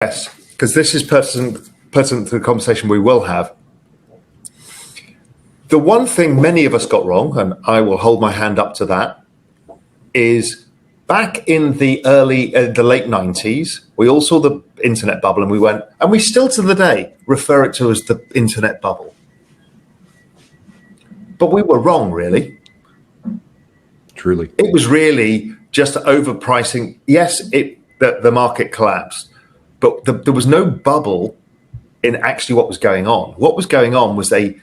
Yes, because this is pertinent to the conversation we will have. The one thing many of us got wrong, and I will hold my hand up to that, is back in the late 90s, we all saw the internet bubble and we went, and we still to the day refer it to as the internet bubble. But we were wrong, really. Truly. It was really just overpricing. Yes, the market collapsed, but there was no bubble in actually what was going on. What was going on was a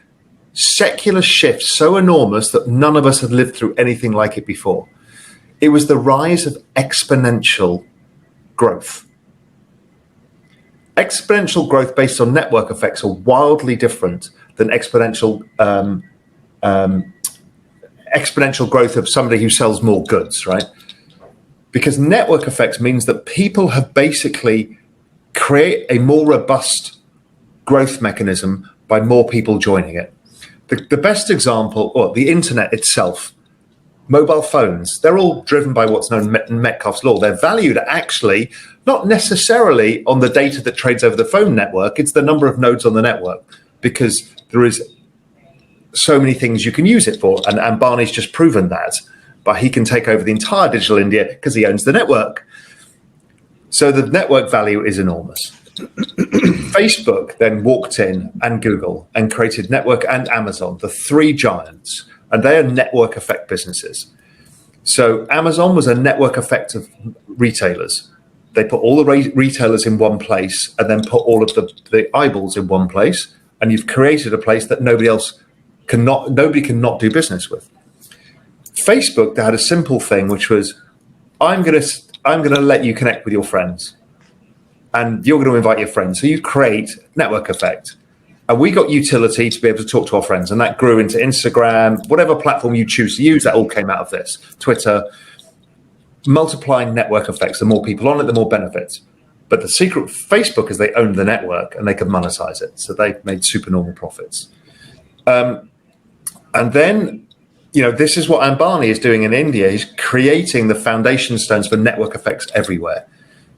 secular shift so enormous that none of us had lived through anything like it before. It was the rise of exponential growth. Exponential growth based on network effects are wildly different than exponential growth of somebody who sells more goods, right? Because network effects means that people have basically create a more robust growth mechanism by more people joining it. The best example, or the internet itself, mobile phones, they're all driven by what's known as Metcalfe's law. They're valued actually not necessarily on the data that trades over the phone network, it's the number of nodes on the network, because there is so many things you can use it for. And Barney's just proven that, but he can take over the entire digital India because he owns the network. So the network value is enormous. Facebook then walked in, and Google, and created network, and Amazon, the three giants, and they are network effect businesses. So Amazon was a network effect of retailers. They put all the retailers in one place and then put all of the eyeballs in one place, and you've created a place that nobody cannot do business with. Facebook, they had a simple thing, which was, I'm going to let you connect with your friends, and you're going to invite your friends. So you create network effect. And we got utility to be able to talk to our friends, and that grew into Instagram, whatever platform you choose to use, that all came out of this. Twitter, multiplying network effects. The more people on it, the more benefits. But the secret of Facebook is they owned the network and they could monetize it. So they made supernormal profits. And then, this is what Ambani is doing in India. He's creating the foundation stones for network effects everywhere,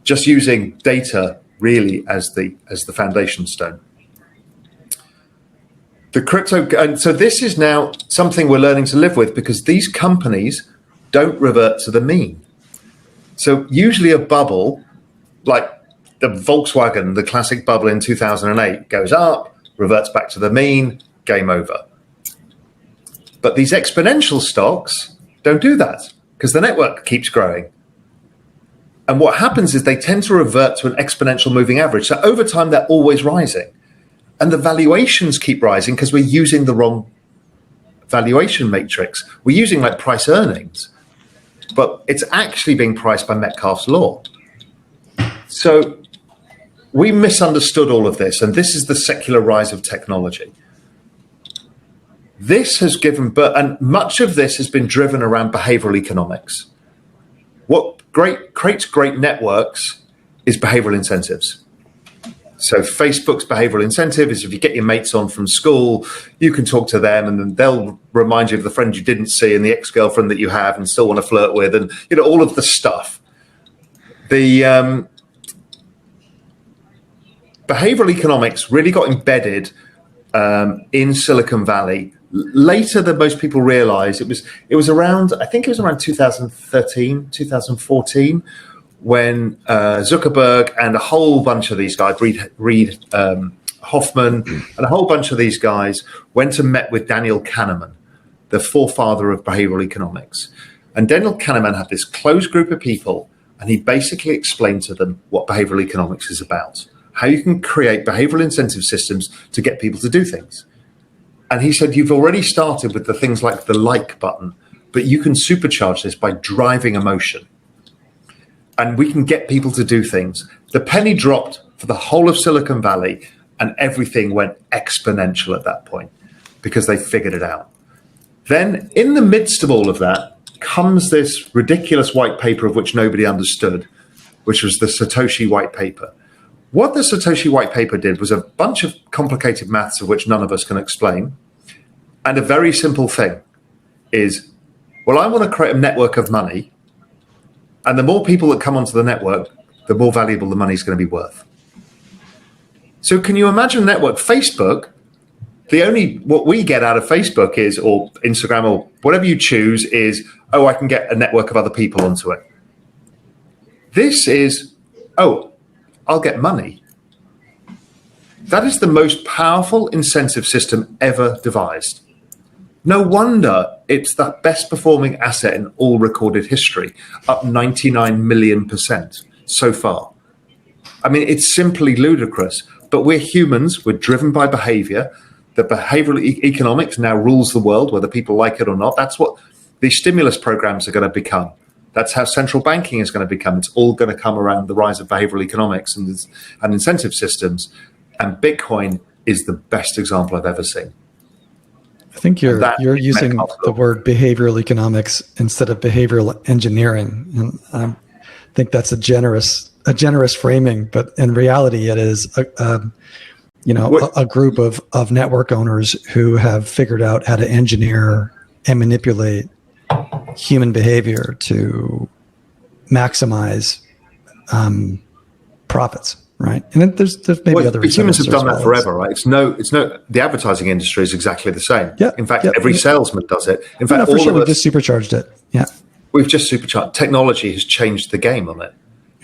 just using data really as the foundation stone. The crypto, and so this is now something we're learning to live with, because these companies don't revert to the mean. So usually a bubble, like the Volkswagen, the classic bubble in 2008, goes up, reverts back to the mean, game over. But these exponential stocks don't do that, because the network keeps growing. And what happens is they tend to revert to an exponential moving average. So over time, they're always rising. And the valuations keep rising because we're using the wrong valuation matrix. We're using like price earnings, but it's actually being priced by Metcalfe's law. So we misunderstood all of this, and this is the secular rise of technology. This has given birth, and much of this has been driven around behavioral economics. What creates great networks is behavioral incentives. So Facebook's behavioral incentive is if you get your mates on from school, you can talk to them, and then they'll remind you of the friend you didn't see and the ex-girlfriend that you have and still want to flirt with, and all of the stuff. The behavioral economics really got embedded in Silicon Valley later than most people realize. It was around, I think it was around 2013, 2014, when Zuckerberg and a whole bunch of these guys, Reid Hoffman, and a whole bunch of these guys went and met with Daniel Kahneman, the forefather of behavioral economics. And Daniel Kahneman had this closed group of people, and he basically explained to them what behavioral economics is about, how you can create behavioral incentive systems to get people to do things. And he said, you've already started with the things like the like button, but you can supercharge this by driving emotion. And we can get people to do things. The penny dropped for the whole of Silicon Valley, and everything went exponential at that point because they figured it out. Then in the midst of all of that comes this ridiculous white paper of which nobody understood, which was the Satoshi white paper. What the Satoshi white paper did was a bunch of complicated maths of which none of us can explain. And a very simple thing is, well, I want to create a network of money. And the more people that come onto the network, the more valuable the money is going to be worth. So can you imagine a network? Facebook, what we get out of Facebook is, or Instagram, or whatever you choose, is, oh, I can get a network of other people onto it. This is, oh, I'll get money. That is the most powerful incentive system ever devised. No wonder it's the best performing asset in all recorded history, up 99 million% so far. I mean, it's simply ludicrous, but we're humans, we're driven by behavior. The behavioral economics now rules the world, whether people like it or not. That's what these stimulus programs are going to become. That's how central banking is going to become. It's all going to come around the rise of behavioral economics and incentive systems. And Bitcoin is the best example I've ever seen. I think you're using the word behavioral economics instead of behavioral engineering, and I think that's a generous framing. But in reality, it is a group of network owners who have figured out how to engineer and manipulate human behavior to maximize profits. Right, and then there's maybe other. But humans have done that forever, right? It's no. The advertising industry is exactly the same. Yeah. In fact, every salesman does it. In fact, for sure, we've just supercharged it. Yeah. We've just supercharged. Technology has changed the game on it.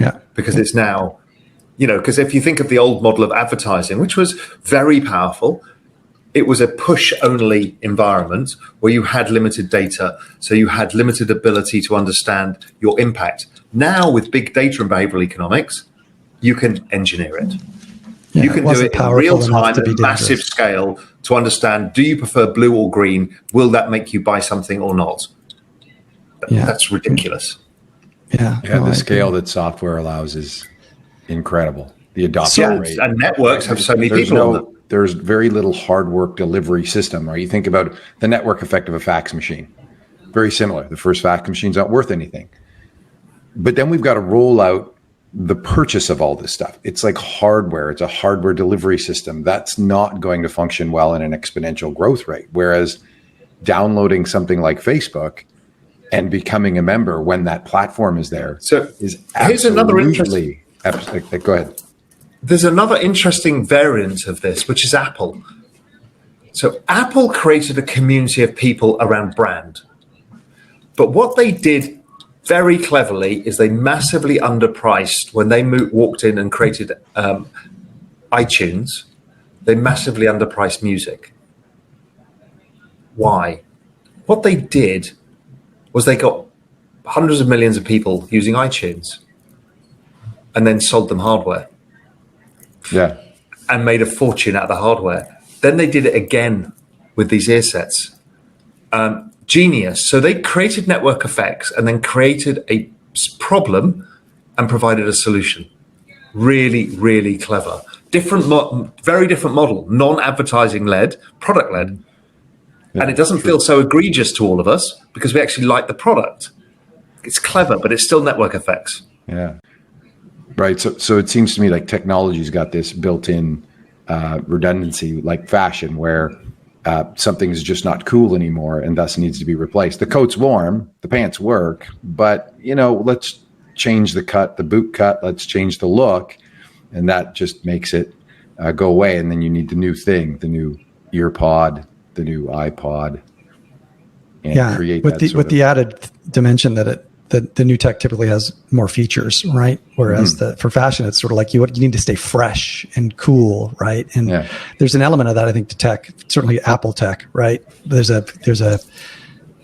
Yeah. Because it's now, because if you think of the old model of advertising, which was very powerful, it was a push-only environment where you had limited data, so you had limited ability to understand your impact. Now, with big data and behavioral economics, you can engineer it. Yeah, you can do it in real time at a massive scale to understand, do you prefer blue or green? Will that make you buy something or not? Yeah. That's ridiculous. Yeah. The scale that software allows is incredible. The adoption rate. And networks have so many people on them. There's very little hard work delivery system, right? You think about the network effect of a fax machine. Very similar. The first fax machine's not worth anything. But then we've got to roll out the purchase of all this stuff. It's like hardware. It's a hardware delivery system. That's not going to function well in an exponential growth rate. Whereas downloading something like Facebook and becoming a member when that platform is there is here's another interesting. Go ahead. There's another interesting variant of this, which is Apple. So Apple created a community of people around brand. But what they did very cleverly is they massively underpriced when they walked in and created iTunes. They massively underpriced music. Why? What they did was they got hundreds of millions of people using iTunes and then sold them hardware. Yeah. And made a fortune out of the hardware. Then they did it again with these earsets. Genius. So they created network effects and then created a problem and provided a solution. Really, really clever. Very different model, non-advertising led, product led. Yeah, and it doesn't feel so egregious to all of us because we actually like the product. It's clever, but it's still network effects. Yeah. Right. So it seems to me like technology's got this built-in redundancy, like fashion, where something's just not cool anymore and thus needs to be replaced. The coat's warm, the pants work, but let's change the cut, the boot cut, let's change the look, and that just makes it go away. And then you need the new thing, the new ear pod, the new iPod, and create with the added dimension that the new tech typically has more features, right? Whereas for fashion, it's sort of like you need to stay fresh and cool, right? And there's an element of that, I think, to tech, certainly Apple tech, right? There's a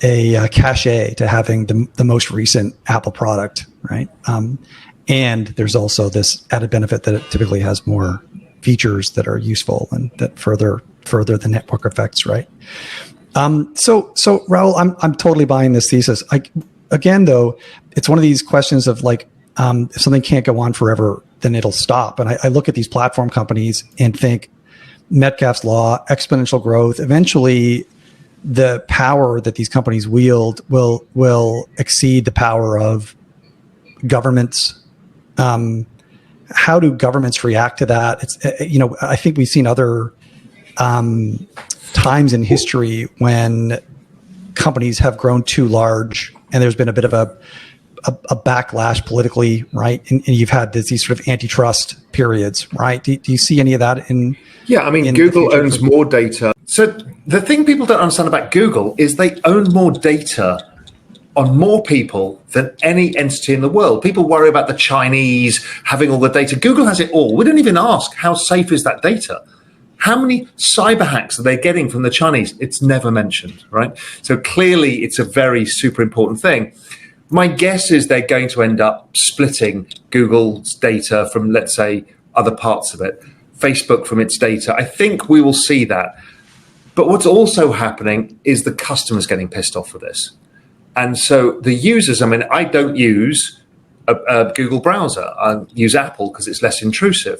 cachet to having the most recent Apple product, right? And there's also this added benefit that it typically has more features that are useful and that further the network effects, right? So Raoul, I'm totally buying this thesis. Again, though, it's one of these questions of like, if something can't go on forever, then it'll stop. And I look at these platform companies and think Metcalfe's law, exponential growth. Eventually, the power that these companies wield will exceed the power of governments. How do governments react to that? It's I think we've seen other times in history when companies have grown too large and there's been a bit of a backlash politically, right? And you've had these sort of antitrust periods, right? Do you see any of that in? Yeah, I mean, Google owns more data. So the thing people don't understand about Google is they own more data on more people than any entity in the world. People worry about the Chinese having all the data. Google has it all. We don't even ask how safe is that data. How many cyber hacks are they getting from the Chinese? It's never mentioned, right? So clearly it's a very super important thing. My guess is they're going to end up splitting Google's data from, let's say, other parts of it, Facebook from its data. I think we will see that. But what's also happening is the customers getting pissed off with this. And so the users, I mean, I don't use a Google browser. I use Apple because it's less intrusive.